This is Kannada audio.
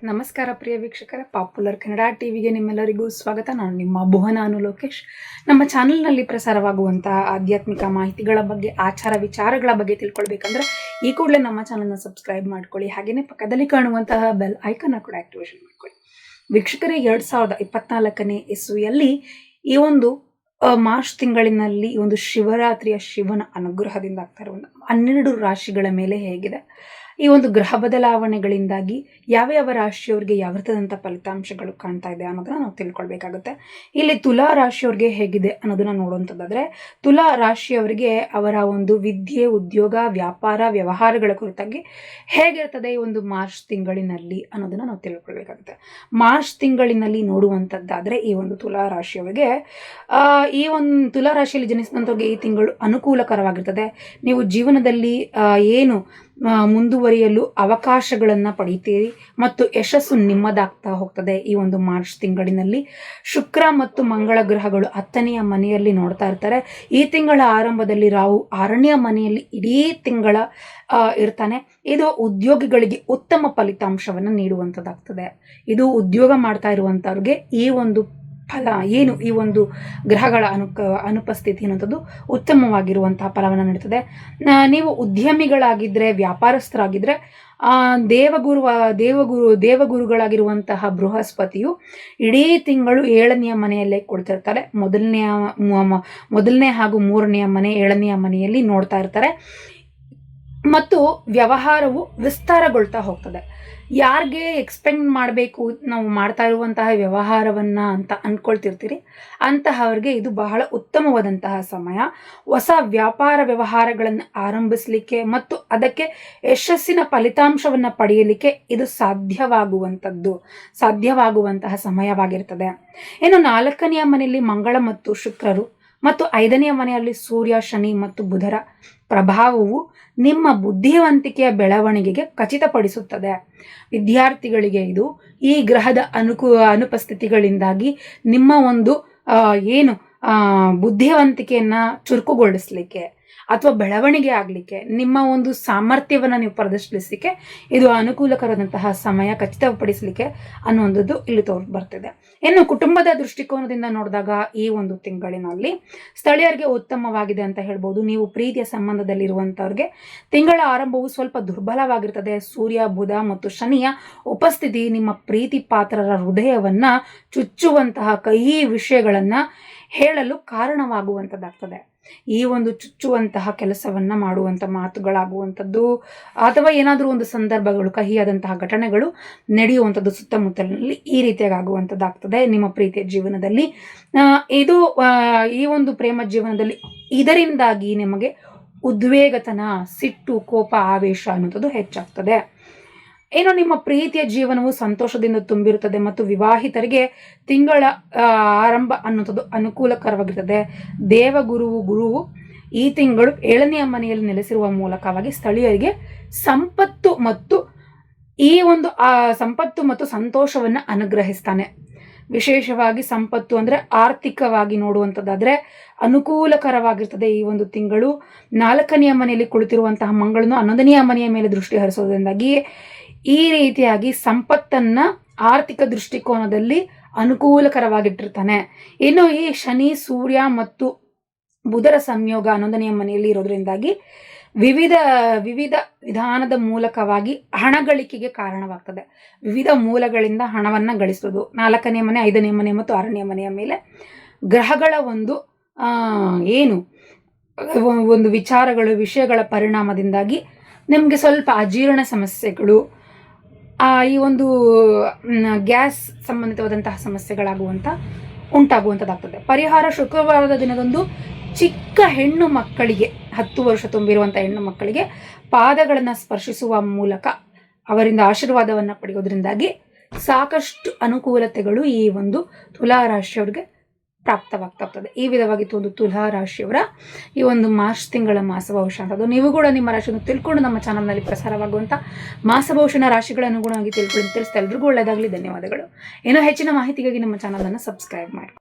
ನಮಸ್ಕಾರ ಪ್ರಿಯ ವೀಕ್ಷಕರೇ, ಪಾಪ್ಯುಲರ್ ಕನ್ನಡ ಟಿವಿಗೆ ನಿಮ್ಮೆಲ್ಲರಿಗೂ ಸ್ವಾಗತ. ನಾನು ನಿಮ್ಮ ಭುವನ ಲೋಕೇಶ್. ನಮ್ಮ ಚಾನಲ್ನಲ್ಲಿ ಪ್ರಸಾರವಾಗುವಂತಹ ಆಧ್ಯಾತ್ಮಿಕ ಮಾಹಿತಿಗಳ ಬಗ್ಗೆ, ಆಚಾರ ವಿಚಾರಗಳ ಬಗ್ಗೆ ತಿಳ್ಕೊಳ್ಬೇಕಂದ್ರೆ ಈ ಕೂಡಲೇ ನಮ್ಮ ಚಾನಲ್ನ ಸಬ್ಸ್ಕ್ರೈಬ್ ಮಾಡ್ಕೊಳ್ಳಿ. ಹಾಗೆಯೇ ಪಕ್ಕದಲ್ಲಿ ಕಾಣುವಂತಹ ಬೆಲ್ ಐಕನ್ನ ಕೂಡ ಆಕ್ಟಿವೇಶನ್ ಮಾಡ್ಕೊಳ್ಳಿ. ವೀಕ್ಷಕರೇ, 2024ನೇ ಇಸ್ವಿಯಲ್ಲಿ ಈ ಒಂದು ಮಾರ್ಚ್ ತಿಂಗಳಿನಲ್ಲಿ ಈ ಒಂದು ಶಿವರಾತ್ರಿಯ ಶಿವನ ಅನುಗ್ರಹದಿಂದ ಆಗ್ತಾ ಇರುವ 12 ರಾಶಿಗಳ ಮೇಲೆ ಹೇಗಿದೆ, ಈ ಒಂದು ಗ್ರಹ ಬದಲಾವಣೆಗಳಿಂದಾಗಿ ಯಾವ ರಾಶಿಯವರಿಗೆ ಯಾವ ರೀತಿಯಾದಂಥ ಫಲಿತಾಂಶಗಳು ಕಾಣ್ತಾ ಇದೆ ಅನ್ನೋದನ್ನ ನಾವು ತಿಳ್ಕೊಳ್ಬೇಕಾಗುತ್ತೆ. ಇಲ್ಲಿ ತುಲಾ ರಾಶಿಯವ್ರಿಗೆ ಹೇಗಿದೆ ಅನ್ನೋದನ್ನ ನೋಡುವಂಥದ್ದಾದ್ರೆ, ತುಲಾ ರಾಶಿಯವರಿಗೆ ಅವರ ಒಂದು ವಿದ್ಯೆ, ಉದ್ಯೋಗ, ವ್ಯಾಪಾರ, ವ್ಯವಹಾರಗಳ ಕುರಿತಾಗಿ ಹೇಗಿರ್ತದೆ ಈ ಒಂದು ಮಾರ್ಚ್ ತಿಂಗಳಿನಲ್ಲಿ ಅನ್ನೋದನ್ನ ನಾವು ತಿಳ್ಕೊಳ್ಬೇಕಾಗುತ್ತೆ. ಮಾರ್ಚ್ ತಿಂಗಳಿನಲ್ಲಿ ನೋಡುವಂಥದ್ದಾದ್ರೆ ಈ ಒಂದು ತುಲಾ ರಾಶಿಯವರಿಗೆ ಈ ಒಂದು ತುಲಾ ರಾಶಿಯಲ್ಲಿ ಜನಿಸಿದಂಥವ್ರಿಗೆ ಈ ತಿಂಗಳು ಅನುಕೂಲಕರವಾಗಿರ್ತದೆ. ನೀವು ಜೀವನದಲ್ಲಿ ಏನು ಮುಂದುವರಿಯಲು ಅವಕಾಶಗಳನ್ನು ಪಡಿತೀರಿ ಮತ್ತು ಯಶಸ್ಸು ನಿಮ್ಮದಾಗ್ತಾ ಹೋಗ್ತದೆ. ಈ ಒಂದು ಮಾರ್ಚ್ ತಿಂಗಳಿನಲ್ಲಿ ಶುಕ್ರ ಮತ್ತು ಮಂಗಳ ಗ್ರಹಗಳು 10ನೆಯ ಮನೆಯಲ್ಲಿ ನೋಡ್ತಾ ಇರ್ತಾರೆ. ಈ ತಿಂಗಳ ಆರಂಭದಲ್ಲಿ ರಾಹು 6ನೆಯ ಮನೆಯಲ್ಲಿ ಇಡೀ ತಿಂಗಳ ಇರ್ತಾನೆ. ಇದು ಉದ್ಯೋಗಿಗಳಿಗೆ ಉತ್ತಮ ಫಲಿತಾಂಶವನ್ನು ನೀಡುವಂಥದ್ದಾಗ್ತದೆ. ಇದು ಉದ್ಯೋಗ ಮಾಡ್ತಾ ಇರುವಂಥವ್ರಿಗೆ ಈ ಒಂದು ಫಲ ಏನು, ಈ ಒಂದು ಗ್ರಹಗಳ ಅನುಪಸ್ಥಿತಿ ಅನ್ನೋಂಥದ್ದು ಉತ್ತಮವಾಗಿರುವಂತಹ ಫಲವನ್ನು ನೀಡುತ್ತದೆ. ನೀವು ಉದ್ಯಮಿಗಳಾಗಿದ್ದರೆ, ವ್ಯಾಪಾರಸ್ಥರಾಗಿದ್ದರೆ, ದೇವಗುರುಗಳಾಗಿರುವಂತಹ ಬೃಹಸ್ಪತಿಯು ಇಡೀ ತಿಂಗಳು 7ನೆಯ ಮನೆಯಲ್ಲೇ ಕೊಡ್ತಿರ್ತಾರೆ. ಮೊದಲನೇ ಹಾಗೂ 3ನೆಯ ಮನೆ, 7ನೆಯ ಮನೆಯಲ್ಲಿ ನೋಡ್ತಾ ಇರ್ತಾರೆ ಮತ್ತು ವ್ಯವಹಾರವು ವಿಸ್ತಾರಗೊಳ್ತಾ ಹೋಗ್ತದೆ. ಯಾರಿಗೆ ಎಕ್ಸ್ಪೆಕ್ಟ್ ಮಾಡಬೇಕು ನಾವು ಮಾಡ್ತಾ ಇರುವಂತಹ ವ್ಯವಹಾರವನ್ನು ಅಂತ ಅಂದ್ಕೊಳ್ತಿರ್ತೀರಿ, ಅಂತಹವ್ರಿಗೆ ಇದು ಬಹಳ ಉತ್ತಮವಾದಂತಹ ಸಮಯ. ಹೊಸ ವ್ಯಾಪಾರ ವ್ಯವಹಾರಗಳನ್ನು ಆರಂಭಿಸಲಿಕ್ಕೆ ಮತ್ತು ಅದಕ್ಕೆ ಯಶಸ್ಸಿನ ಫಲಿತಾಂಶವನ್ನು ಪಡೆಯಲಿಕ್ಕೆ ಇದು ಸಾಧ್ಯವಾಗುವಂತಹ ಸಮಯವಾಗಿರ್ತದೆ. ಇನ್ನು 4ನೆಯ ಮನೆಯಲ್ಲಿ ಮಂಗಳ ಮತ್ತು ಶುಕ್ರರು ಮತ್ತು 5ನೆಯ ಮನೆಯಲ್ಲಿ ಸೂರ್ಯ, ಶನಿ ಮತ್ತು ಬುಧರ ಪ್ರಭಾವವು ನಿಮ್ಮ ಬುದ್ಧಿವಂತಿಕೆಯ ಬೆಳವಣಿಗೆಗೆ ಖಚಿತಪಡಿಸುತ್ತದೆ. ವಿದ್ಯಾರ್ಥಿಗಳಿಗೆ ಇದು ಈ ಗ್ರಹದ ಅನುಪಸ್ಥಿತಿಗಳಿಂದಾಗಿ ನಿಮ್ಮ ಒಂದು ಬುದ್ಧಿವಂತಿಕೆಯನ್ನು ಚುರುಕುಗೊಳಿಸಲಿಕ್ಕೆ ಅಥವಾ ಬೆಳವಣಿಗೆ ಆಗಲಿಕ್ಕೆ, ನಿಮ್ಮ ಒಂದು ಸಾಮರ್ಥ್ಯವನ್ನು ನೀವು ಪ್ರದರ್ಶಿಸಲಿಕ್ಕೆ ಇದು ಅನುಕೂಲಕರವಾದಂತಹ ಸಮಯ ಖಚಿತಪಡಿಸಲಿಕ್ಕೆ ಅನ್ನುವಂಥದ್ದು ಇಲ್ಲಿ ಬರ್ತಿದೆ. ಇನ್ನು ಕುಟುಂಬದ ದೃಷ್ಟಿಕೋನದಿಂದ ನೋಡಿದಾಗ ಈ ಒಂದು ತಿಂಗಳಿನಲ್ಲಿ ಸ್ಥಳೀಯರಿಗೆ ಉತ್ತಮವಾಗಿದೆ ಅಂತ ಹೇಳ್ಬೋದು. ನೀವು ಪ್ರೀತಿಯ ಸಂಬಂಧದಲ್ಲಿರುವಂಥವ್ರಿಗೆ ತಿಂಗಳ ಆರಂಭವು ಸ್ವಲ್ಪ ದುರ್ಬಲವಾಗಿರ್ತದೆ. ಸೂರ್ಯ, ಬುಧ ಮತ್ತು ಶನಿಯ ಉಪಸ್ಥಿತಿ ನಿಮ್ಮ ಪ್ರೀತಿ ಪಾತ್ರರ ಹೃದಯವನ್ನು ಚುಚ್ಚುವಂತಹ ಕಹಿ ವಿಷಯಗಳನ್ನು ಹೇಳಲು ಕಾರಣವಾಗುವಂಥದ್ದಾಗ್ತದೆ. ಈ ಒಂದು ಚುಚ್ಚುವಂತಹ ಕೆಲಸವನ್ನ ಮಾಡುವಂಥ ಮಾತುಗಳಾಗುವಂಥದ್ದು ಅಥವಾ ಏನಾದರೂ ಒಂದು ಸಂದರ್ಭಗಳು, ಕಹಿಯಾದಂತಹ ಘಟನೆಗಳು ನಡೆಯುವಂಥದ್ದು ಸುತ್ತಮುತ್ತಲಿನಲ್ಲಿ ಈ ರೀತಿಯಾಗಿ ಆಗುವಂಥದ್ದಾಗ್ತದೆ ನಿಮ್ಮ ಪ್ರೀತಿಯ ಜೀವನದಲ್ಲಿ. ಇದು ಈ ಒಂದು ಪ್ರೇಮ ಜೀವನದಲ್ಲಿ ಇದರಿಂದಾಗಿ ನಿಮಗೆ ಉದ್ವೇಗತನ, ಸಿಟ್ಟು, ಕೋಪ, ಆವೇಶ ಅನ್ನುವಂಥದ್ದು ಹೆಚ್ಚಾಗ್ತದೆ. ಏನೋ ನಿಮ್ಮ ಪ್ರೀತಿಯ ಜೀವನವು ಸಂತೋಷದಿಂದ ತುಂಬಿರುತ್ತದೆ ಮತ್ತು ವಿವಾಹಿತರಿಗೆ ತಿಂಗಳ ಆರಂಭ ಅನ್ನುವಂಥದ್ದು ಅನುಕೂಲಕರವಾಗಿರ್ತದೆ. ಗುರುವು ಈ ತಿಂಗಳು 7ನೆಯ ಮನೆಯಲ್ಲಿ ನೆಲೆಸಿರುವ ಮೂಲಕವಾಗಿ ಸ್ಥಳೀಯರಿಗೆ ಸಂಪತ್ತು ಮತ್ತು ಸಂತೋಷವನ್ನು ಅನುಗ್ರಹಿಸ್ತಾನೆ. ವಿಶೇಷವಾಗಿ ಸಂಪತ್ತು ಅಂದರೆ ಆರ್ಥಿಕವಾಗಿ ನೋಡುವಂಥದ್ದಾದರೆ ಅನುಕೂಲಕರವಾಗಿರ್ತದೆ. ಈ ಒಂದು ತಿಂಗಳು 4ನೆಯ ಮನೆಯಲ್ಲಿ ಕುಳಿತಿರುವಂತಹ ಮಂಗಳನು 11ನೆಯ ಮನೆಯ ಮೇಲೆ ದೃಷ್ಟಿ ಹರಿಸೋದ್ರಿಂದಾಗಿ ಈ ರೀತಿಯಾಗಿ ಸಂಪತ್ತನ್ನ ಆರ್ಥಿಕ ದೃಷ್ಟಿಕೋನದಲ್ಲಿ ಅನುಕೂಲಕರವಾಗಿಟ್ಟಿರ್ತಾನೆ. ಇನ್ನು ಈ ಶನಿ, ಸೂರ್ಯ ಮತ್ತು ಬುಧರ ಸಂಯೋಗ 11ನೆಯ ಮನೆಯಲ್ಲಿ ಇರೋದ್ರಿಂದಾಗಿ ವಿವಿಧ ವಿಧಾನದ ಮೂಲಕವಾಗಿ ಹಣ ಗಳಿಕೆಗೆ ಕಾರಣವಾಗ್ತದೆ. ವಿವಿಧ ಮೂಲಗಳಿಂದ ಹಣವನ್ನು ಗಳಿಸೋದು. 4ನೇ ಮನೆ, 5ನೇ ಮನೆ ಮತ್ತು 6ನೇ ಮನೆಯ ಮೇಲೆ ಗ್ರಹಗಳ ಒಂದು ವಿಷಯಗಳ ಪರಿಣಾಮದಿಂದಾಗಿ ನಿಮಗೆ ಸ್ವಲ್ಪ ಅಜೀರ್ಣ ಸಮಸ್ಯೆಗಳು, ಈ ಒಂದು ಗ್ಯಾಸ್ ಸಂಬಂಧಿತವಾದಂತಹ ಉಂಟಾಗುವಂಥದ್ದಾಗ್ತದೆ. ಪರಿಹಾರ: ಶುಕ್ರವಾರದ ದಿನದಂದು ಚಿಕ್ಕ ಹೆಣ್ಣು ಮಕ್ಕಳಿಗೆ, 10 ವರ್ಷ ತುಂಬಿರುವಂಥ ಹೆಣ್ಣು ಮಕ್ಕಳಿಗೆ ಪಾದಗಳನ್ನು ಸ್ಪರ್ಶಿಸುವ ಮೂಲಕ ಅವರಿಂದ ಆಶೀರ್ವಾದವನ್ನು ಪಡೆಯೋದ್ರಿಂದಾಗಿ ಸಾಕಷ್ಟು ಅನುಕೂಲತೆಗಳು ಈ ಒಂದು ತುಲಾ ರಾಶಿಯವರಿಗೆ ಪ್ರಾಪ್ತವಾಗ್ತದೆ. ಈ ವಿಧವಾಗಿತ್ತು ಒಂದು ತುಲಾ ರಾಶಿಯವರ ಈ ಒಂದು ಮಾರ್ಚ್ ತಿಂಗಳ ಮಾಸಭವಿಷ್ಯ ಅಂತದ್ದು. ನೀವು ಕೂಡ ನಿಮ್ಮ ರಾಶಿಯನ್ನು ತಿಳ್ಕೊಂಡು ನಮ್ಮ ಚಾನಲ್ನಲ್ಲಿ ಪ್ರಸಾರವಾಗುವಂಥ ಮಾಸಭವಿಷ್ಯನ ರಾಶಿಗಳ ಅನುಗುಣವಾಗಿ ತಿಳಿಸ್ತಾ ಎಲ್ರಿಗೂ ಒಳ್ಳೆಯದಾಗಲಿ. ಧನ್ಯವಾದಗಳು. ಇನ್ನೂ ಹೆಚ್ಚಿನ ಮಾಹಿತಿಗಾಗಿ ನಮ್ಮ ಚಾನಲನ್ನು ಸಬ್ಸ್ಕ್ರೈಬ್ ಮಾಡಿ.